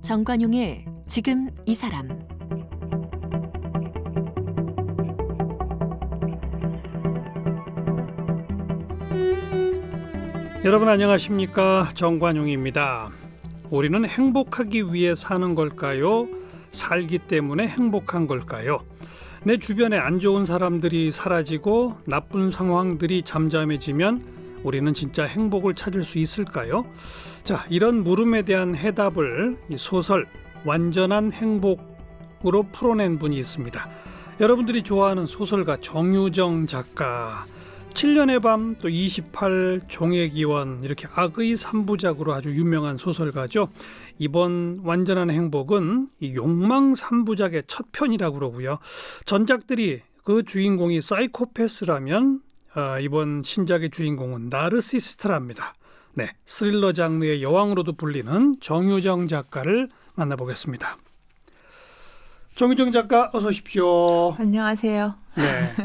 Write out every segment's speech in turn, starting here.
정관용의 지금 이 사람. 여러분 안녕하십니까? 정관용입니다. 우리는 행복하기 위해 사는 걸까요? 살기 때문에 행복한 걸까요? 내 주변에 안 좋은 사람들이 사라지고 나쁜 상황들이 잠잠해지면 우리는 진짜 행복을 찾을 수 있을까요? 자, 이런 물음에 대한 해답을 이 소설 완전한 행복으로 풀어낸 분이 있습니다. 여러분들이 좋아하는 소설가 정유정 작가. 7년의 밤, 또 28, 종의 기원, 이렇게 악의 3부작으로 아주 유명한 소설가죠. 이번 완전한 행복은 이 욕망 3부작의 첫 편이라고 그러고요. 전작들이 그 주인공이 사이코패스라면 이번 신작의 주인공은 나르시시스트랍니다. 네, 스릴러 장르의 여왕으로도 불리는 정유정 작가를 만나보겠습니다. 정유정 작가 어서 오십시오. 안녕하세요. 네,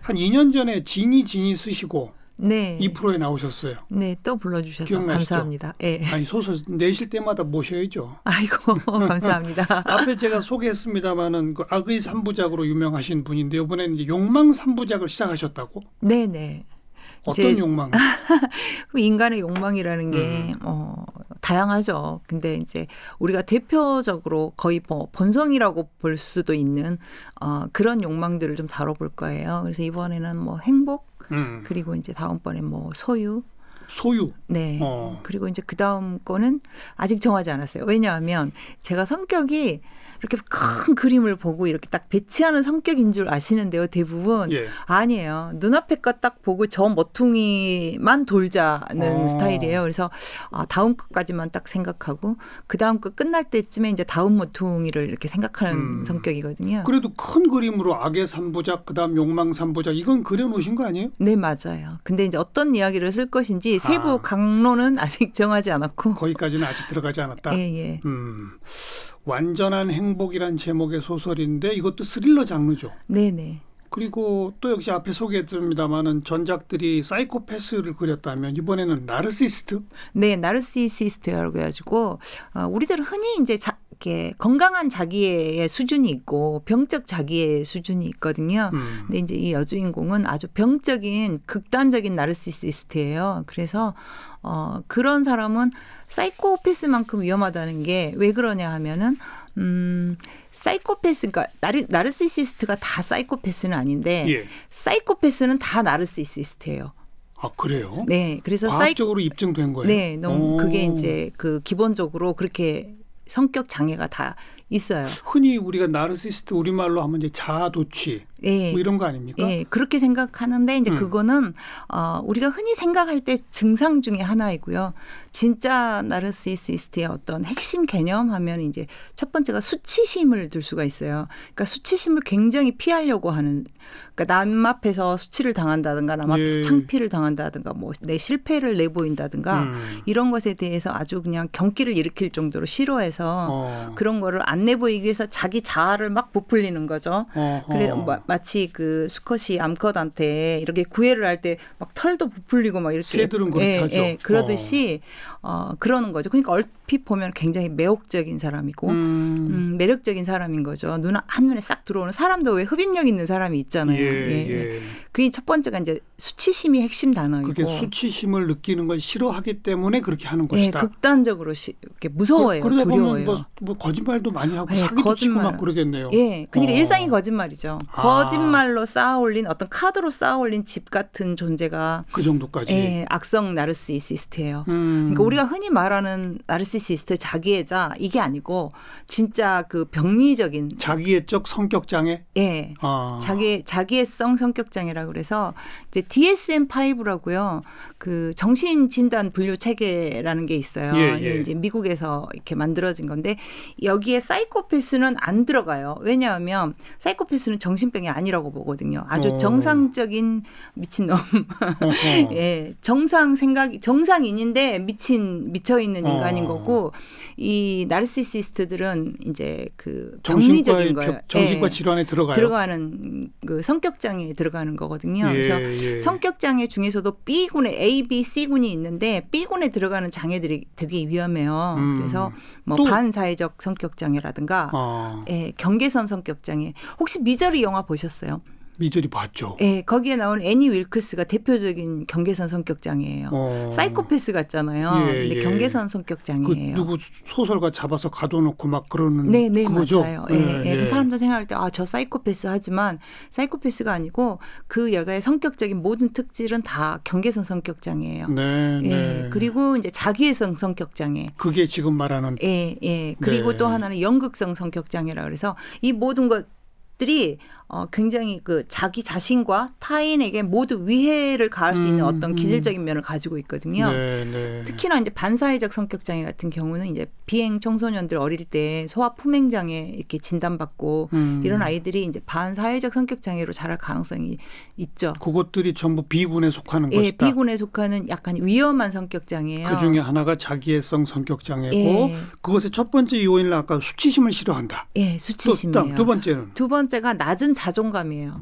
한 2년 전에 지니 쓰시고 네. 2%에 나오셨어요. 네, 또 불러주셔서 기억나시죠? 감사합니다. 네. 아니 소설 내실 때마다 모셔야죠. 아이고 감사합니다. 앞에 제가 소개했습니다마는 그 악의 3부작으로 유명하신 분인데 이번에는 이제 욕망 3부작을 시작하셨다고? 네네. 어떤 욕망? 인간의 욕망이라는 게 다양하죠. 근데 이제 우리가 대표적으로 거의 뭐 본성이라고 볼 수도 있는 그런 욕망들을 좀 다뤄볼 거예요. 그래서 이번에는 뭐 행복 그리고 이제 다음번에 뭐 소유. 네. 그리고 이제 그 다음 거는 아직 정하지 않았어요. 왜냐하면 제가 성격이 이렇게 큰 그림을 보고 이렇게 딱 배치하는 성격인 줄 아시는데요. 대부분 예. 아니에요. 눈앞에 거 딱 보고 저 모퉁이만 돌자는 스타일이에요. 그래서 다음 것까지만 딱 생각하고 그 다음 거 끝날 때쯤에 이제 다음 모퉁이를 이렇게 생각하는 성격이거든요. 그래도 큰 그림으로 악의 3부작 그다음 욕망 3부작 이건 그려놓으신 거 아니에요? 네, 맞아요. 근데 이제 어떤 이야기를 쓸 것인지 세부 강론은 아직 정하지 않았고 거기까지는 아직 들어가지 않았다. 예. 완전한 행복이란 제목의 소설인데 이것도 스릴러 장르죠. 네네. 그리고 또 역시 앞에 소개했습니다마는 전작들이 사이코패스를 그렸다면 이번에는 나르시시스트? 네, 나르시시스트라고 해가지고 우리들은 흔히 이제 이렇게 건강한 자기의 수준이 있고 병적 자기의 수준이 있거든요. 근데 이제 이 여주인공은 아주 병적인 극단적인 나르시시스트예요. 그래서 그런 사람은 사이코패스만큼 위험하다는 게 왜 그러냐 하면은 사이코패스, 그러니까 나르시시스트가 다 사이코패스는 아닌데 예. 사이코패스는 다 나르시시스트예요. 아, 그래요? 네, 그래서 과학적으로 입증된 거예요? 네, 너무 그게 이제 그 기본적으로 그렇게 성격 장애가 다 있어요. 흔히 우리가 나르시시스트 우리말로 하면 이제 자아도취 네. 뭐 이런 거 아닙니까? 네, 그렇게 생각하는데 이제 그거는 우리가 흔히 생각할 때 증상 중에 하나이고요. 진짜 나르시시스트의 어떤 핵심 개념 하면 이제 첫 번째가 수치심을 들 수가 있어요. 그러니까 수치심을 굉장히 피하려고 하는, 그러니까 남 앞에서 수치를 당한다든가 남 앞에서 창피를 당한다든가 뭐 내 실패를 내보인다든가 이런 것에 대해서 아주 그냥 경기를 일으킬 정도로 싫어해서 그런 거를 안 내보이기 위해서 자기 자아를 막 부풀리는 거죠. 그래서 마치 그 수컷이 암컷한테 이렇게 구애를 할 때 막 털도 부풀리고 막 이렇게 새들은 그렇게 하죠. 그러듯이 그러는 거죠. 그러니까 얼핏 보면 굉장히 매혹적인 사람이고 매력적인 사람인 거죠. 한눈에 싹 들어오는 사람도 왜 흡입력 있는 사람이 있잖아요. 예. 그게 첫 번째가 이제 수치심이 핵심 단어이고. 그게 수치심을 느끼는 걸 싫어하기 때문에 그렇게 하는 것이다. 극단적으로 이렇게 무서워요. 그러다 두려워요. 보면 뭐 거짓말도 많이 하고 사기도 치고 막 그러겠네요. 예, 그러니까 일상이 거짓말이죠. 거짓말로 쌓아올린 어떤 카드로 쌓아올린 집 같은 존재가 그 정도까지. 예, 악성 나르시시스트예요. 그러니까 우리가 흔히 말하는 나르시시스트 자기애자 이게 아니고 진짜 그 병리적인 자기애적 성격 장애. 예, 자기애성 성격 장애라고 그래서 이제 DSM-5라고요. 그 정신 진단 분류 체계라는 게 있어요. 예. 이제 미국에서 이렇게 만들어진 건데 여기에 사이코패스는 안 들어가요. 왜냐하면 사이코패스는 정신병이 아니라고 보거든요. 아주 어. 정상적인 미친놈. 어허. 예, 정상인인데 미쳐 있는 인간인 거고 이 나르시시스트들은 이제 그 병리적인 거예요. 정신과 예, 질환에 들어가는 그 성격 장애에 들어가는 거거든요. 예, 그래서 예. 성격 장애 중에서도 B군에 A, B, C군이 있는데 B군에 들어가는 장애들이 되게 위험해요. 그래서 뭐 또? 반사회적 성격 장애라든가 예, 경계선 성격 장애. 혹시 미저리 영화 보셨어요? 미저리 봤죠. 예, 거기에 나오는 애니 윌크스가 대표적인 경계선 성격 장애예요. 사이코패스 같잖아요. 예, 근데 예. 경계선 성격 그 장애예요. 누구 소설가 잡아서 가둬놓고 막 그러는 네, 그거죠. 맞아요. 그 사람도 생각할 때 저 사이코패스 하지만 사이코패스가 아니고 그 여자의 성격적인 모든 특질은 다 경계선 성격 장애예요. 네, 예, 네. 그리고 이제 자기애성 성격 장애. 그게 지금 말하는 예. 그리고 네. 또 하나는 연극성 성격 장애라 그래서 이 모든 것들이 굉장히 그 자기 자신과 타인에게 모두 위해를 가할 수 있는 어떤 기질적인 면을 가지고 있거든요. 네. 특히나 이제 반사회적 성격 장애 같은 경우는 이제 비행 청소년들 어릴 때 소아 품행 장애 이렇게 진단받고 이런 아이들이 이제 반사회적 성격 장애로 자랄 가능성이 있죠. 그것들이 전부 B군에 속하는 예, 것이다. B군에 속하는 약간 위험한 성격 장애예요. 그 중에 하나가 자기애성 성격 장애고 예. 그것의 첫 번째 요인은 아까 수치심을 싫어한다. 예, 수치심이에요. 두 번째는 두 번째가 낮은 자존감이에요.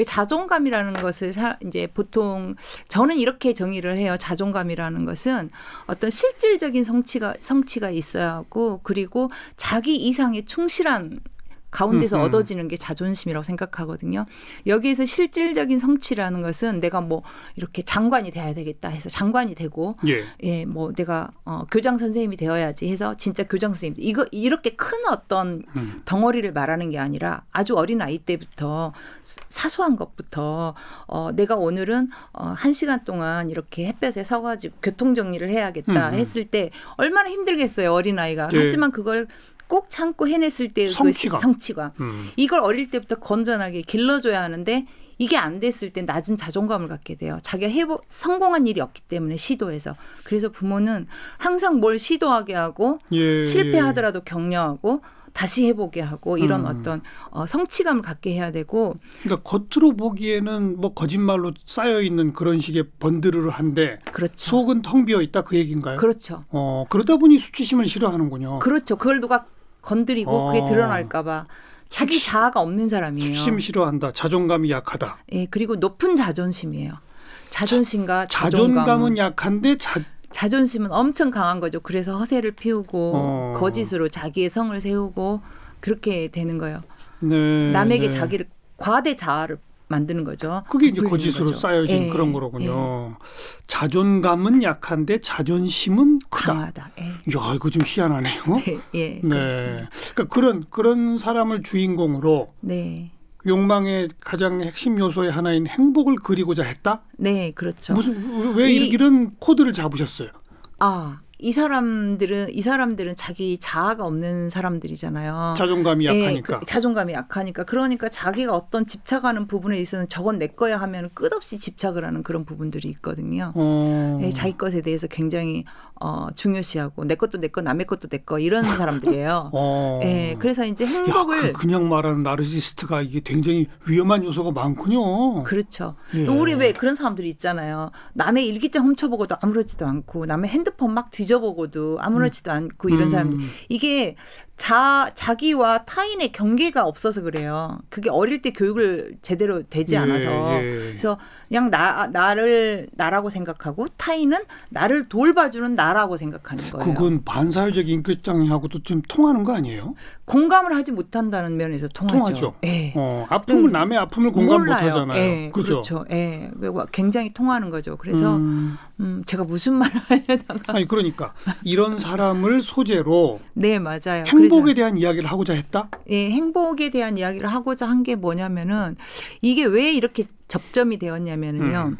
자존감이라는 것을 이제 보통 저는 이렇게 정의를 해요. 자존감이라는 것은 어떤 실질적인 성취가 있어야 하고 그리고 자기 이상의 충실한 가운데서 얻어지는 게 자존심이라고 생각하거든요. 여기에서 실질적인 성취라는 것은 내가 뭐 이렇게 장관이 돼야 되겠다 해서 장관이 되고 예, 뭐 내가 교장 선생님이 되어야지 해서 진짜 교장 선생님 이렇게 큰 어떤 덩어리를 말하는 게 아니라 아주 어린 아이 때부터 사소한 것부터 내가 오늘은 1시간 동안 이렇게 햇볕에 서가지고 교통 정리를 해야겠다 했을 때 얼마나 힘들겠어요, 어린 아이가. 예. 하지만 그걸 꼭 참고 해냈을 때 성취감. 이걸 어릴 때부터 건전하게 길러줘야 하는데 이게 안 됐을 때 낮은 자존감을 갖게 돼요. 자기가 성공한 일이 없기 때문에 시도해서. 그래서 부모는 항상 뭘 시도하게 하고 실패하더라도 격려하고 다시 해보게 하고 이런 어떤 성취감을 갖게 해야 되고. 그러니까 겉으로 보기에는 뭐 거짓말로 쌓여 있는 그런 식의 번드르르한데 그렇죠. 속은 텅 비어 있다 그 얘기인가요? 그렇죠. 그러다 보니 수치심을 싫어하는군요. 그렇죠. 그걸 누가 건드리고 그게 드러날까봐. 자기 자아가 없는 사람이에요. 수치심 싫어한다. 자존감이 약하다. 예, 그리고 높은 자존심이에요. 자존심과 자존감은 약한데 자존심은 엄청 강한 거죠. 그래서 허세를 피우고 거짓으로 자기의 성을 세우고 그렇게 되는 거예요. 네, 남에게 자기를 과대 자아를 만드는 거죠. 그게 이제 거짓으로 쌓여진 예, 그런 거로군요. 자존감은 약한데 자존심은 크다. 강하다. 예. 야, 이거 좀 희한하네요. 예, 네. 그러니까 그런 사람을 주인공으로 네. 욕망의 가장 핵심 요소의 하나인 행복을 그리고자 했다? 네, 그렇죠. 왜 이런 코드를 잡으셨어요? 이 사람들은 자기 자아가 없는 사람들이잖아요. 자존감이 약하니까. 자존감이 약하니까. 그러니까 자기가 어떤 집착하는 부분에 있어서는 저건 내 거야 하면 끝없이 집착을 하는 그런 부분들이 있거든요. 자기 것에 대해서 굉장히 중요시하고 내 것도 내 거, 남의 것도 내 거 이런 사람들이에요. 그래서 이제 행복을 그냥 말하는 나르시스트가 이게 굉장히 위험한 요소가 많군요. 그렇죠. 예. 우리 왜 그런 사람들이 있잖아요. 남의 일기장 훔쳐보고도 아무렇지도 않고 남의 핸드폰 막 뒤져보고도 아무렇지도 않고 이런 사람들. 이게 자기와 타인의 경계가 없어서 그래요. 그게 어릴 때 교육을 제대로 되지 않아서. 그래서 그냥 나라고 생각하고 타인은 나를 돌봐주는 나라고 생각하는 거예요. 그건 반사회적 인격장애하고도 좀 통하는 거 아니에요? 공감을 하지 못한다는 면에서 통하죠. 네. 남의 아픔을 공감 못하잖아요. 네, 그렇죠. 네. 굉장히 통하는 거죠. 그래서 제가 무슨 말을 하려다가 아니 그러니까 이런 사람을 소재로 네, 맞아요. 행복에 대한 이야기를 하고자 했다? 네, 행복에 대한 이야기를 하고자 한 게 뭐냐면은 이게 왜 이렇게 접점이 되었냐면은요.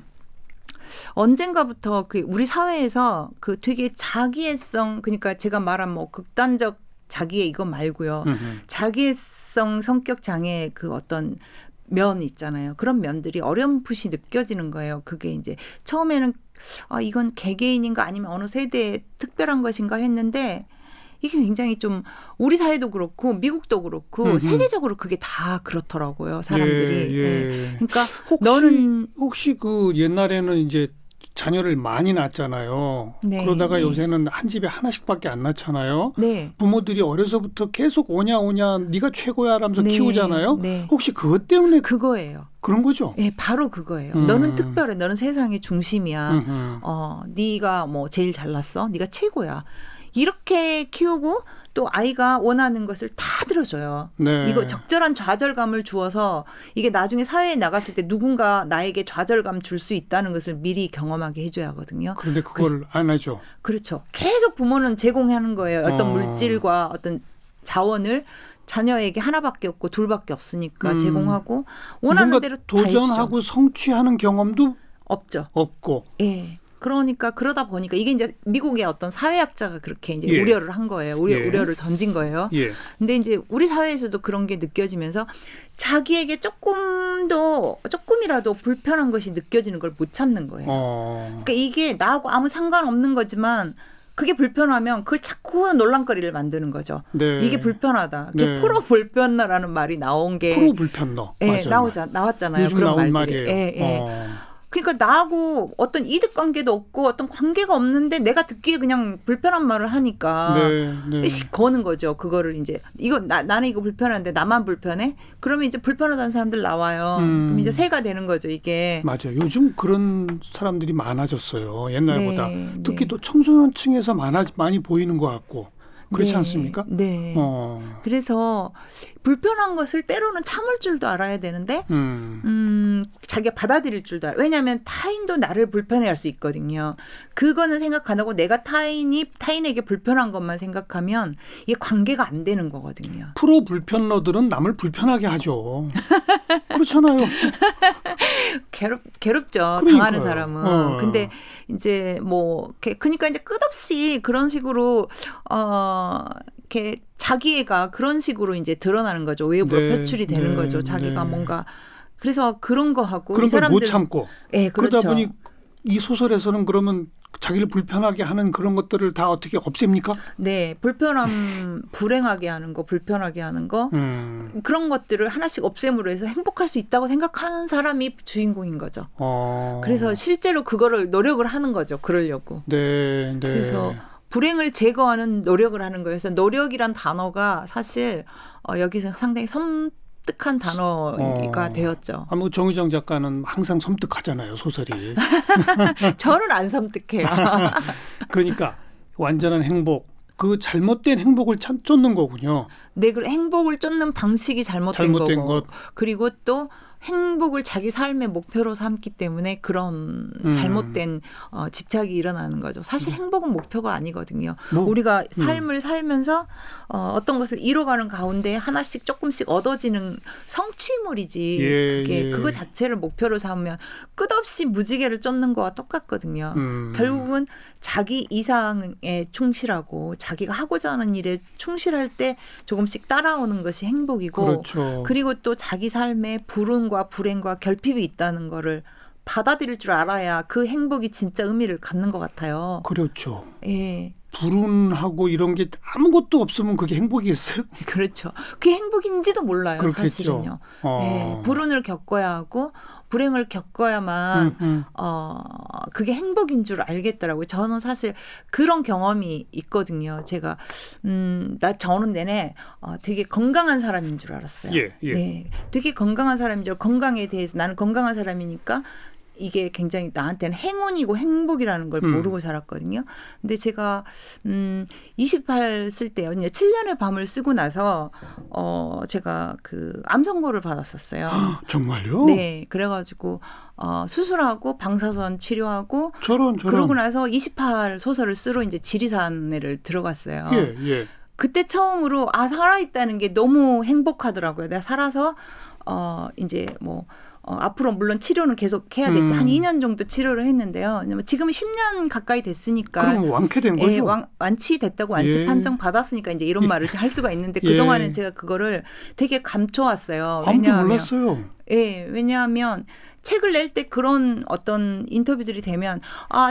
언젠가부터 우리 사회에서 되게 자기애성, 그러니까 제가 말한 뭐 극단적 자기애 이거 말고요. 자기애성 성격 장애 어떤 면 있잖아요. 그런 면들이 어렴풋이 느껴지는 거예요. 그게 이제 처음에는 이건 개개인인가 아니면 어느 세대의 특별한 것인가 했는데 이게 굉장히 좀 우리 사회도 그렇고 미국도 그렇고 세계적으로 그게 다 그렇더라고요. 사람들이. 예. 예. 그러니까 혹시 그 옛날에는 이제 자녀를 많이 낳았잖아요. 네, 그러다가 네. 요새는 한 집에 하나씩밖에 안 낳잖아요. 네. 부모들이 어려서부터 계속 오냐 네가 최고야 라면서 네, 키우잖아요. 네. 혹시 그것 때문에 그거예요. 그런 거죠? 예, 바로 그거예요. 너는 특별해. 너는 세상의 중심이야. 음흠. 네가 뭐 제일 잘났어. 네가 최고야. 이렇게 키우고 또 아이가 원하는 것을 다 들어줘요. 네. 이거 적절한 좌절감을 주어서 이게 나중에 사회에 나갔을 때 누군가 나에게 좌절감 줄 수 있다는 것을 미리 경험하게 해줘야 하거든요. 그런데 그걸 안 하죠. 그렇죠. 계속 부모는 제공하는 거예요. 어떤 물질과 어떤 자원을 자녀에게 하나밖에 없고 둘밖에 없으니까 제공하고 원하는 대로 다 도전하고 해주죠. 성취하는 경험도 없죠. 없고. 예. 그러니까 그러다 보니까 이게 이제 미국의 어떤 사회학자가 그렇게 이제 예. 우려를 한 거예요. 예. 우려를 던진 거예요. 예. 근데 이제 우리 사회에서도 그런 게 느껴지면서 자기에게 조금이라도 불편한 것이 느껴지는 걸 못 참는 거예요. 그러니까 이게 나하고 아무 상관없는 거지만 그게 불편하면 그걸 자꾸 논란거리를 만드는 거죠. 네. 이게 불편하다. 네. 프로 불편러라는 말이 나온 게 프로 불편러. 예, 맞아요. 나왔잖아요. 요즘 그런 나온 말들이. 말이에요. 예, 예. 그러니까 나하고 어떤 이득 관계도 없고 어떤 관계가 없는데 내가 듣기에 그냥 불편한 말을 하니까 네. 씩 거는 거죠. 그거를 이제 이거 나는 이거 불편한데 나만 불편해? 그러면 이제 불편하다는 사람들 나와요. 그럼 이제 새가 되는 거죠, 이게. 맞아요. 요즘 그런 사람들이 많아졌어요. 옛날보다. 네, 특히 네. 또 청소년층에서 많이 보이는 것 같고. 그렇지 네, 않습니까? 네. 그래서 불편한 것을 때로는 참을 줄도 알아야 되는데 자기가 받아들일 줄도 알아요. 왜냐하면 타인도 나를 불편해할 수 있거든요. 그거는 생각 안 하고 내가 타인에게 불편한 것만 생각하면 이게 관계가 안 되는 거거든요. 프로 불편러들은 남을 불편하게 하죠. 그렇잖아요. 괴롭죠. 그러니까요. 당하는 사람은. 근데 이제 뭐 그러니까 이제 끝없이 그런 식으로 이렇게 자기애가 그런 식으로 이제 드러나는 거죠. 외부로 네, 표출이 되는 네, 거죠. 자기가 네. 뭔가 그래서 그런 거 하고 그런 이 걸 못 사람들 참고. 예, 그렇죠. 그러다 보니 이 소설에서는 그러면 자기를 불편하게 하는 그런 것들을 다 어떻게 없앱니까? 네, 불행하게 하는 거, 불편하게 하는 거 그런 것들을 하나씩 없앰으로 해서 행복할 수 있다고 생각하는 사람이 주인공인 거죠. 그래서 실제로 그거를 노력을 하는 거죠. 그러려고. 네. 그래서 불행을 제거하는 노력을 하는 거여서 노력이란 단어가 사실 여기서 상당히 섬뜩한 단어가 되었죠. 뭐 정유정 작가는 항상 섬뜩하잖아요, 소설이. 저는 안 섬뜩해요. 그러니까 완전한 행복, 그 잘못된 행복을 쫓는 거군요. 네, 그리고 행복을 쫓는 방식이 잘못된 거고. 것. 그리고 또 행복을 자기 삶의 목표로 삼기 때문에 그런 잘못된 집착이 일어나는 거죠. 사실 행복은 목표가 아니거든요. 우리가 삶을 살면서 어떤 것을 이뤄가는 가운데 하나씩 조금씩 얻어지는 성취물이지. 그거 자체를 목표로 삼으면 끝없이 무지개를 쫓는 거와 똑같거든요. 결국은 자기 이상에 충실하고 자기가 하고자 하는 일에 충실할 때 조금씩 따라오는 것이 행복이고 그렇죠. 그리고 또 자기 삶에 불운과 불행과 결핍이 있다는 거를 받아들일 줄 알아야 그 행복이 진짜 의미를 갖는 것 같아요. 그렇죠. 예. 불운하고 이런 게 아무것도 없으면 그게 행복이겠어요? 그렇죠. 그게 행복인지도 몰라요. 그렇겠죠. 사실은요. 예. 불운을 겪어야 하고 불행을 겪어야만 그게 행복인 줄 알겠더라고요. 저는 사실 그런 경험이 있거든요. 제가 저는 내내 되게 건강한 사람인 줄 알았어요. 예. 네, 되게 건강한 사람인 줄 건강에 대해서 나는 건강한 사람이니까 이게 굉장히 나한테는 행운이고 행복이라는 걸 모르고 살았거든요. 근데 제가 28 쓸 때요. 7년의 밤을 쓰고 나서 제가 그 암 선고를 받았었어요. 정말요? 네. 그래가지고 수술하고 방사선 치료하고 저런. 그러고 나서 28 소설을 쓰러 이제 지리산에를 들어갔어요. 예. 그때 처음으로 살아있다는 게 너무 행복하더라고요. 내가 살아서 이제 뭐 앞으로 물론 치료는 계속 해야겠죠. 한 2년 정도 치료를 했는데요. 지금은 10년 가까이 됐으니까. 그럼 완쾌된 거죠? 예, 완치됐다고 완치 판정 받았으니까 이제 이런 말을 할 수가 있는데 그동안은 제가 그거를 되게 감춰왔어요. 아무도 몰랐어요. 예, 왜냐하면 책을 낼 때 그런 어떤 인터뷰들이 되면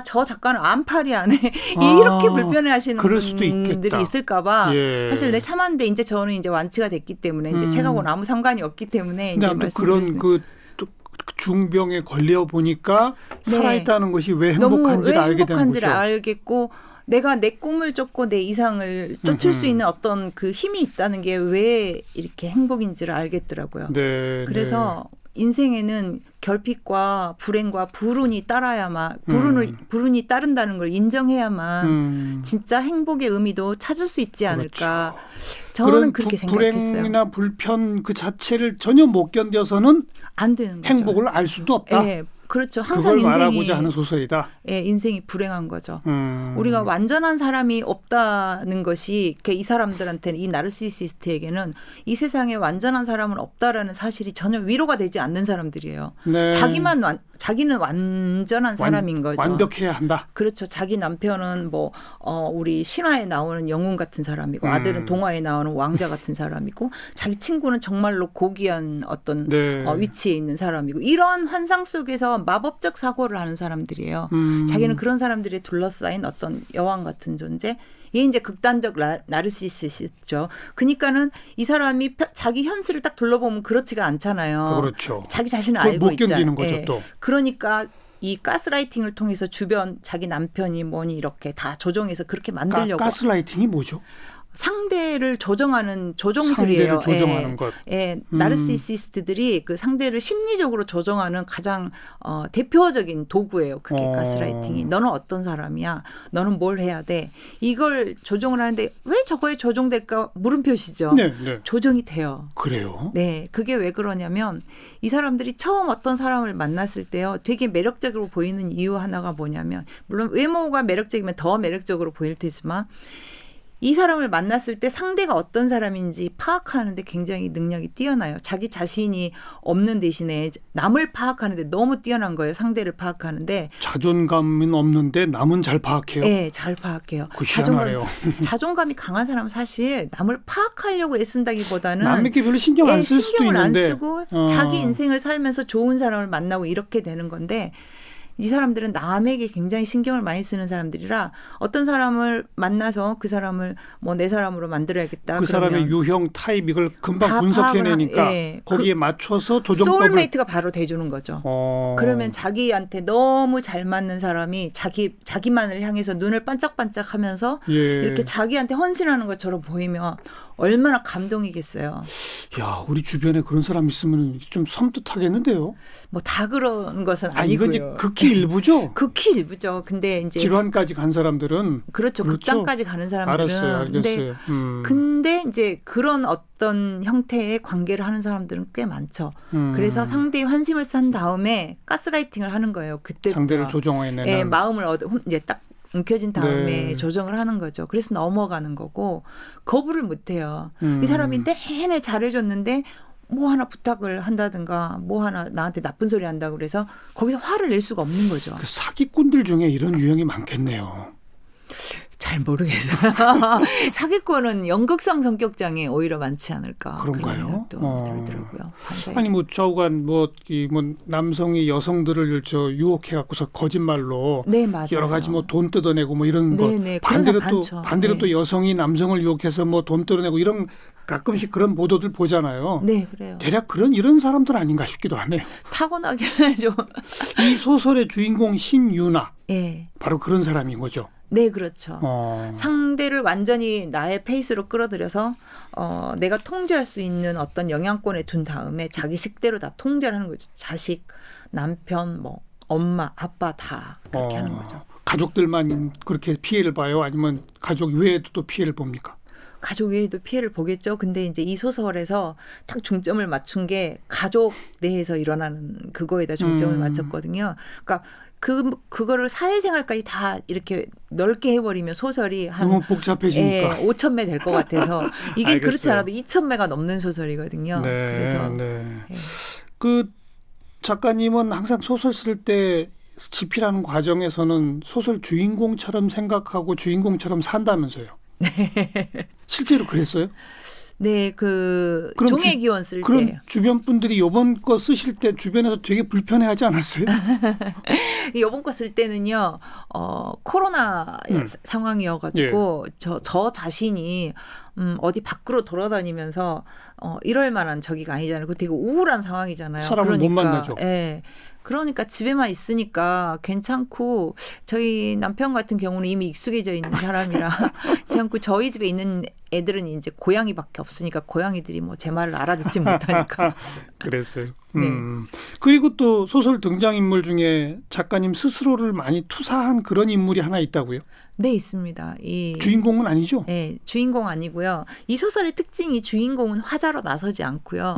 저 작가는 안팔이 안 해. 아, 이렇게 불편해하시는 그럴 수도 분들이 있겠다. 있을까봐 예. 사실 내 참았는데 이제 저는 이제 완치가 됐기 때문에 이제 책하고는 아무 상관이 없기 때문에 근데 이제 아무튼 그런 또 중병에 걸려 보니까 네. 살아있다는 것이 왜 너무 행복한지를 왜 알게 되는 행복한지를 거죠. 알겠고 내가 내 꿈을 쫓고 내 이상을 쫓을 수 있는 어떤 그 힘이 있다는 게 왜 이렇게 행복인지를 알겠더라고요. 네, 그래서 인생에는 결핍과 불행과 불운이 따라야만 불운이 따른다는 걸 인정해야만 진짜 행복의 의미도 찾을 수 있지 않을까. 그렇죠. 저는 그렇게 생각했어요. 불행이나 불편 그 자체를 전혀 못 견뎌서는 안 되는 거죠. 행복을 알 수도 없다. 네, 그렇죠. 항상 그걸 인생이 말하고자 하는 소설이다. 인생이 불행한 거죠. 음. 우리가 완전한 사람이 없다는 것이 이 사람들한테는 이 나르시시스트에게는 이 세상에 완전한 사람은 없다라는 사실이 전혀 위로가 되지 않는 사람들이에요. 네. 자기는 완전한 사람인 거죠. 완벽해야 한다. 그렇죠. 자기 남편은 우리 신화에 나오는 영웅 같은 사람이고 아들은 동화에 나오는 왕자 같은 사람이고 자기 친구는 정말로 고귀한 어떤 네. 위치에 있는 사람이고 이런 환상 속에서 마법적 사고를 하는 사람들이에요. 자기는 그런 사람들이 둘러싸인 어떤 여왕 같은 존재. 이게 이제 극단적 나르시시스트죠. 그러니까는 이 사람이 자기 현실을 딱 둘러보면 그렇지가 않잖아요. 그렇죠. 자기 자신을 그걸 알고 못 있잖아요. 견디는 거죠, 또. 그러니까 이 가스라이팅을 통해서 주변 자기 남편이 뭐니 이렇게 다 조정해서 그렇게 만들려고. 가스라이팅이 뭐죠? 상대를 조정하는 조종술이에요. 상대를 조정하는 것. 나르시시스트들이 그 상대를 심리적으로 조정하는 가장 대표적인 도구예요. 그게 가스라이팅이. 너는 어떤 사람이야? 너는 뭘 해야 돼? 이걸 조정을 하는데 왜 저거에 조정될까? 물음표시죠. 네, 네. 조정이 돼요. 그래요? 네, 그게 왜 그러냐면 이 사람들이 처음 어떤 사람을 만났을 때요, 되게 매력적으로 보이는 이유 하나가 뭐냐면 물론 외모가 매력적이면 더 매력적으로 보일 테지만 이 사람을 만났을 때 상대가 어떤 사람인지 파악하는데 굉장히 능력이 뛰어나요. 자기 자신이 없는 대신에 남을 파악하는데 너무 뛰어난 거예요. 상대를 파악하는데. 자존감은 없는데 남은 잘 파악해요? 네, 잘 파악해요. 자존감이 강한 사람은 사실 남을 파악하려고 애쓴다기보다는 남에게 별로 신경 안 쓸 수도 있는데. 신경을 안 쓰고 자기 인생을 살면서 좋은 사람을 만나고 이렇게 되는 건데 이 사람들은 남에게 굉장히 신경을 많이 쓰는 사람들이라 어떤 사람을 만나서 그 사람을 내 사람으로 만들어야겠다. 그 사람의 유형 타입 이걸 금방 분석해내니까 거기에 맞춰서 조정법을. 소울메이트가 바로 돼주는 거죠. 그러면 자기한테 너무 잘 맞는 사람이 자기만을 향해서 눈을 반짝반짝하면서 이렇게 자기한테 헌신하는 것처럼 보이면 얼마나 감동이겠어요. 야, 우리 주변에 그런 사람 있으면 좀 섬뜩하겠는데요. 다 그런 것은 아니고요. 이건 이제 극히 일부죠. 극히 일부죠. 근데 이제 질환까지 간 사람들은 그렇죠. 극단까지 가는 사람들은 알겠어요. 근데 이제 그런 어떤 형태의 관계를 하는 사람들은 꽤 많죠. 그래서 상대의 환심을 산 다음에 가스라이팅을 하는 거예요. 그때 상대를 조정해내는 마음을 이제 딱 움켜진 다음에 조정을 하는 거죠. 그래서 넘어가는 거고 거부를 못 해요. 이 사람이 내내 잘해줬는데 뭐 하나 부탁을 한다든가 뭐 하나 나한테 나쁜 소리 한다고 그래서 거기서 화를 낼 수가 없는 거죠. 그 사기꾼들 중에 이런 유형이 많겠네요. 잘 모르겠어요. 사기꾼은 연극성 성격장애 오히려 많지 않을까. 그런가요? 또 들더라고요. 아니 좌우간 남성이 여성들을 유혹해 갖고서 거짓말로 네, 맞아요. 여러 가지 돈 뜯어내고 이런 것. 네, 반대로 또 여성이 남성을 유혹해서 돈 뜯어내고 이런 가끔씩 그런 보도들 보잖아요. 네, 그래요. 대략 이런 사람들 아닌가 싶기도 하네요. 타고나긴 하죠. 이 소설의 주인공 신유나. 네. 바로 그런 사람인 거죠. 네, 그렇죠. 상대를 완전히 나의 페이스로 끌어들여서 내가 통제할 수 있는 어떤 영향권에 둔 다음에 자기 식대로 다 통제를 하는 거죠. 자식, 남편, 엄마, 아빠 다 그렇게 하는 거죠. 가족들만 그렇게 피해를 봐요? 아니면 가족 외에도 또 피해를 봅니까? 가족 외에도 피해를 보겠죠. 근데 이제 이 소설에서 딱 중점을 맞춘 게 가족 내에서 일어나는 그거에다 중점을 맞췄거든요. 그러니까 그거를 사회생활까지 다 이렇게 넓게 해버리면 소설이 너무 복잡해지니까 5,000매 될 것 같아서 이게 알겠어요. 그렇지 않아도 2,000매가 넘는 소설이거든요. 네, 그래서 그 작가님은 항상 소설 쓸 때 집필하는 과정에서는 소설 주인공처럼 생각하고 주인공처럼 산다면서요. 실제로 그랬어요? 네, 그 그럼 종의 기원 쓸 그럼 때예요. 주변 분들이 이번 거 쓰실 때 주변에서 되게 불편해하지 않았어요? 이번 거 쓸 때는요, 코로나 상황이어가지고 저 자신이 어디 밖으로 돌아다니면서 이럴 만한 저기가 아니잖아요. 그 되게 우울한 상황이잖아요. 사람을 못 만나죠. 예. 그러니까 집에만 있으니까 괜찮고 저희 남편 같은 경우는 이미 익숙해져 있는 사람이라 괜찮고 저희 집에 있는 애들은 이제 고양이밖에 없으니까 고양이들이 뭐 제 말을 알아듣지 못하니까. 그랬어요. 네. 그리고 또 소설 등장인물 중에 작가님 스스로를 많이 투사한 그런 인물이 하나 있다고요? 네, 있습니다. 주인공은 아니죠? 네, 주인공 아니고요. 이 소설의 특징이 주인공은 화자로 나서지 않고요.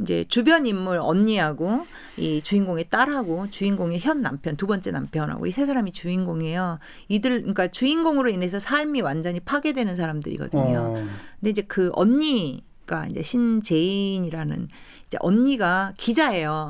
이제 주변 인물 언니하고 이 주인공의 딸하고 주인공의 현 남편, 두 번째 남편하고 이 세 사람이 주인공이에요. 이들 그러니까 주인공으로 인해서 삶이 완전히 파괴되는 사람들이거든요. 근데 이제 그 언니가 이제 신재인이라는 이제 언니가 기자예요.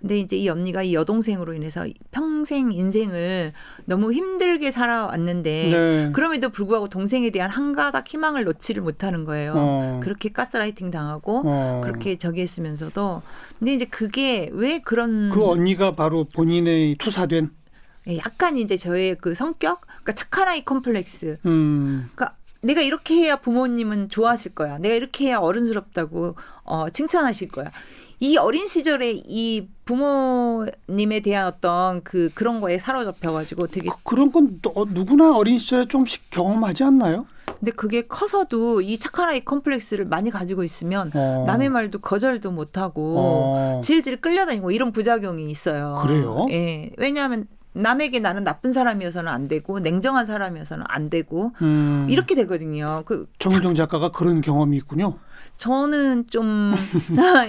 근데 이제 이 언니가 이 여동생으로 인해서 평생 인생을 너무 힘들게 살아왔는데 네. 그럼에도 불구하고 동생에 대한 한 가닥 희망을 놓지를 못하는 거예요. 그렇게 가스라이팅 당하고 그렇게 저기 했으면서도 근데 이제 그게 왜 그런 그 언니가 바로 본인의 투사된 약간 이제 저의 그 성격 그러니까 착한 아이 컴플렉스 그러니까 내가 이렇게 해야 부모님은 좋아하실 거야. 내가 이렇게 해야 어른스럽다고 칭찬하실 거야. 이 어린 시절에 이 부모님에 대한 어떤 그런 거에 사로잡혀가지고 되게 그런 건 누구나 어린 시절에 좀씩 경험하지 않나요? 근데 그게 커서도 이 착한 아이 컴플렉스를 많이 가지고 있으면 남의 말도 거절도 못하고 질질 끌려다니고 이런 부작용이 있어요. 그래요? 예. 왜냐하면 남에게 나는 나쁜 사람이어서는 안 되고 냉정한 사람이어서는 안 되고 이렇게 되거든요. 정은정 작가가 그런 경험이 있군요. 저는 좀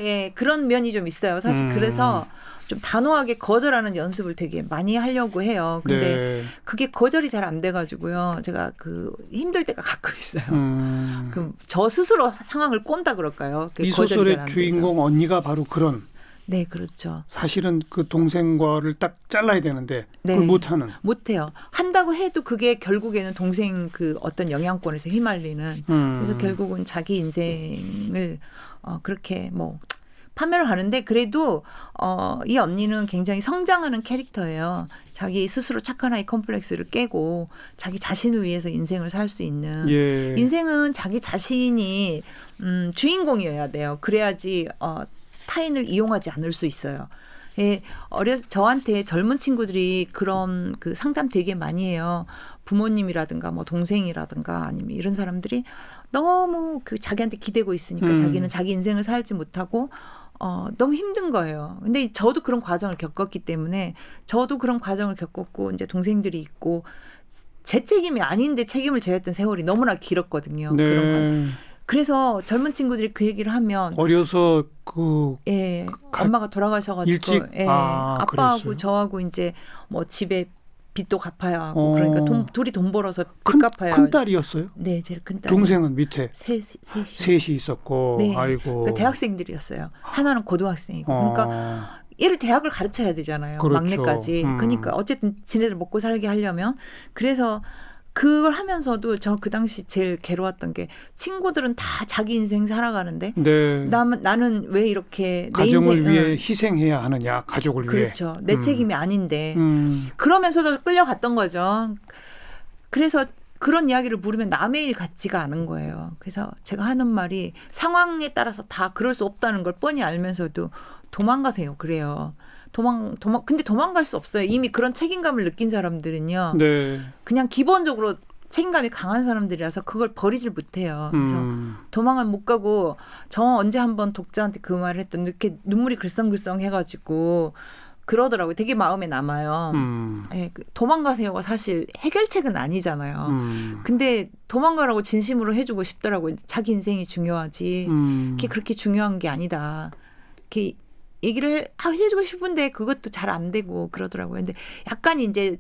예, 그런 면이 좀 있어요. 사실 그래서 좀 단호하게 거절하는 연습을 되게 많이 하려고 해요. 근데 네. 그게 거절이 잘 안 돼가지고요. 제가 힘들 때가 가끔 있어요. 저 스스로 상황을 꼰다 그럴까요? 이 소설의 주인공 언니가 바로 그런. 네, 그렇죠. 사실은 그 동생과를 딱 잘라야 되는데 네. 그걸 못하는. 못해요. 한다고 해도 그게 결국에는 동생 그 어떤 영향권에서 휘말리는. 그래서 결국은 자기 인생을 그렇게 뭐 파멸을 하는데 그래도 이 언니는 굉장히 성장하는 캐릭터예요. 자기 스스로 착한 아이 컴플렉스를 깨고 자기 자신을 위해서 인생을 살 수 있는. 예. 인생은 자기 자신이 주인공이어야 돼요. 그래야지 타인을 이용하지 않을 수 있어요. 예, 저한테 젊은 친구들이 그런 그 상담 되게 많이 해요. 부모님이라든가 뭐 동생이라든가 아니면 이런 사람들이 너무 그 자기한테 기대고 있으니까 자기는 자기 인생을 살지 못하고 너무 힘든 거예요. 근데 저도 그런 과정을 겪었기 때문에 저도 그런 과정을 겪었고 이제 동생들이 있고 제 책임이 아닌데 책임을 져야 했던 세월이 너무나 길었거든요. 네. 그런 그래서 젊은 친구들이 그 얘기를 하면 어려서 예, 엄마가 돌아가셔가지고 일찍? 예, 아빠하고 그랬어요. 저하고 이제 뭐 집에 빚도 갚아야 하고 그러니까 둘이 돈 벌어서 빚 갚아야 큰 딸이었어요? 네, 제일 큰 딸. 동생은 밑에 셋이 있었고 네, 아이고 그러니까 대학생들이었어요. 하나는 고등학생이고 그러니까 얘를 대학을 가르쳐야 되잖아요. 그렇죠. 막내까지. 그러니까 어쨌든 지네들 먹고 살게 하려면 그래서 그걸 하면서도 저 그 당시 제일 괴로웠던 게 친구들은 다 자기 인생 살아가는데 네. 나는 왜 이렇게 가정을 내 인생, 위해 희생해야 하느냐 가족을 위해. 그렇죠. 내 책임이 아닌데 그러면서도 그러면서도 끌려갔던 거죠. 그래서 그런 이야기를 물으면 남의 일 같지가 않은 거예요. 그래서 제가 하는 말이 상황에 따라서 다 그럴 수 없다는 걸 뻔히 알면서도 도망가세요. 그래요. 근데 도망갈 수 없어요. 이미 그런 책임감을 느낀 사람들은요. 네. 그냥 기본적으로 책임감이 강한 사람들이라서 그걸 버리질 못해요. 그래서 도망을 못 가고 저 언제 한번 독자한테 그 말을 했더니 이렇게 눈물이 글썽글썽 해가지고 그러더라고요. 되게 마음에 남아요. 예, 도망가세요가 사실 해결책은 아니잖아요. 근데 도망가라고 진심으로 해주고 싶더라고요. 자기 인생이 중요하지. 그게 그렇게 중요한 게 아니다. 이렇게 얘기를 해주고 싶은데 그것도 잘 안 되고 그러더라고요. 근데 약간 이제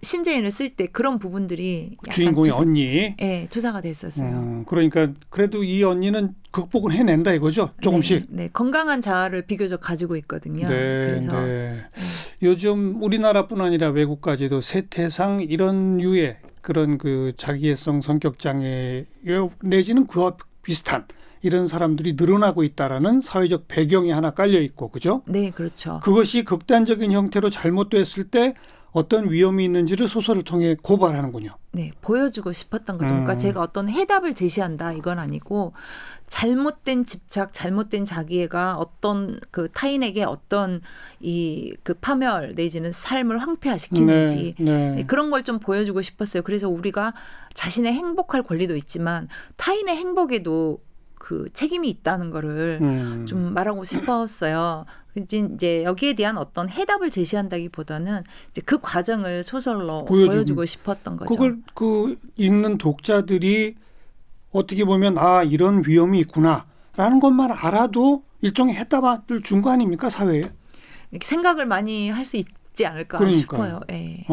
신재인을 쓸 때 그런 부분들이 약간 주인공의 언니. 네, 투사가 됐었어요. 그러니까 그래도 이 언니는 극복을 해낸다 이거죠. 조금씩. 네, 건강한 자아를 비교적 가지고 있거든요. 그래서 요즘 우리나라뿐 아니라 외국까지도 세태상 이런 류의 그런 그 자기애성 성격 장애 내지는 그와 비슷한 이런 사람들이 늘어나고 있다라는 사회적 배경이 하나 깔려 있고, 그죠? 네, 그렇죠. 그것이 극단적인 형태로 잘못됐을 때 어떤 위험이 있는지를 소설을 통해 고발하는군요. 네, 보여주고 싶었던 거죠. 그러니까 제가 어떤 해답을 제시한다 이건 아니고 잘못된 집착, 잘못된 자기애가 어떤 그 타인에게 어떤 이 그 파멸 내지는 삶을 황폐화시키는지 네, 그런 걸 좀 보여주고 싶었어요. 그래서 우리가 자신의 행복할 권리도 있지만 타인의 행복에도 그 책임이 있다는 거를 좀 말하고 싶었어요. 이제 여기에 대한 어떤 해답을 제시한다기보다는 이제 그 과정을 소설로 보여주고 싶었던 거죠. 그걸 그 읽는 독자들이 어떻게 보면 이런 위험이 있구나라는 것만 알아도 일종의 해답을 준 거 아닙니까, 사회에? 생각을 많이 할 수 있지 않을까 그러니까요. 싶어요. 네.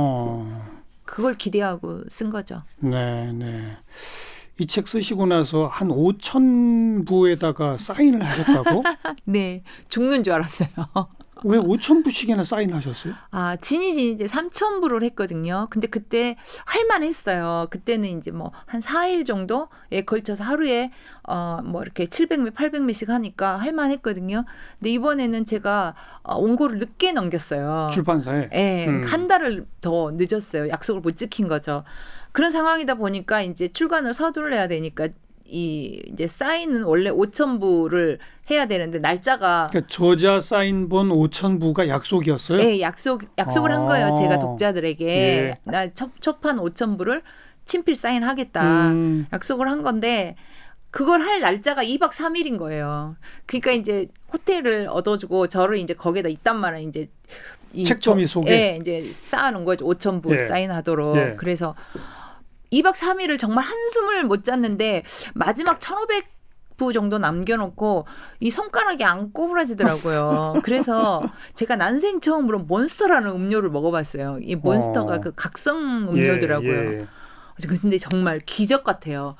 그걸 기대하고 쓴 거죠. 네, 네. 이 책 쓰시고 나서 한 5,000부에다가 사인을 하셨다고? 네, 죽는 줄 알았어요. 왜 5,000부씩이나 사인을 하셨어요? 진이지 이제 3,000부를 했거든요. 근데 그때 할만했어요. 그때는 이제 뭐 한 4일 정도에 걸쳐서 하루에 뭐 이렇게 700매, 800매씩 하니까 할만했거든요. 근데 이번에는 제가 원고를 늦게 넘겼어요. 출판사에? 네, 한 달을 더 늦었어요. 약속을 못 지킨 거죠. 그런 상황이다 보니까 이제 출간을 서둘러야 되니까 이제 사인은 원래 5,000부를 해야 되는데 날짜가 그러니까 저자 사인본 5,000부가 약속이었어요? 네, 약속을 한 거예요. 제가 독자들에게 예. 나 초판 5,000부를 친필 사인하겠다 약속을 한 건데 그걸 할 날짜가 2박 3일인 거예요. 그러니까 이제 호텔을 얻어주고 저를 이제 거기에다 있단 말이에요. 이제 책점이 속에 예, 이제 쌓아놓은 거죠. 5,000부 예. 사인하도록. 예. 그래서 2박 3일을 정말 한숨을 못 잤는데 마지막 1,500부 정도 남겨놓고 이 손가락이 안 꼬부라지더라고요. 그래서 제가 난생 처음으로 몬스터라는 음료를 먹어봤어요. 이 몬스터가 그 각성 음료더라고요. 예. 근데 정말 기적 같아요.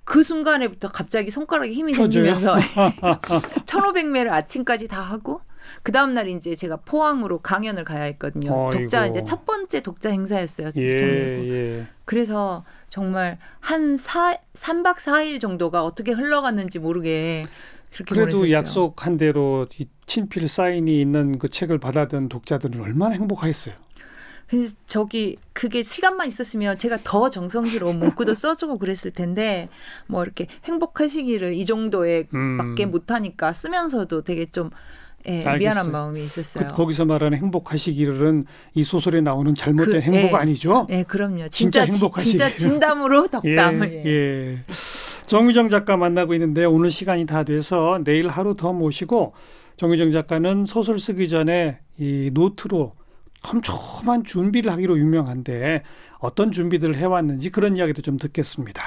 그 순간에부터 갑자기 손가락에 힘이 생기면서 1,500매를 아침까지 다 하고 그 다음날 이제 제가 포항으로 강연을 가야 했거든요. 독자 이제 첫 번째 독자 행사였어요. 예. 그래서 정말 한 3박 4일 정도가 어떻게 흘러갔는지 모르게 그렇게 그래도 보냈었어요. 약속한 대로 이 친필 사인이 있는 그 책을 받아든 독자들은 얼마나 행복하겠어요. 그래서 그게 시간만 있었으면 제가 더 정성스러운 문구도 써주고 그랬을 텐데 뭐 이렇게 행복하시기를 이 정도에 밖에 못하니까 쓰면서도 되게 좀 미안한 마음이 있었어요. 거기서 말하는 행복하시기를은 이 소설에 나오는 잘못된 행복 아니죠? 네, 그럼요. 진짜 행복하시길. 진짜 진담으로 덕담. 예. 정유정 작가 만나고 있는데 오늘 시간이 다 돼서 내일 하루 더 모시고 정유정 작가는 소설 쓰기 전에 이 노트로 촘촘한 준비를 하기로 유명한데 어떤 준비들을 해왔는지 그런 이야기도 좀 듣겠습니다.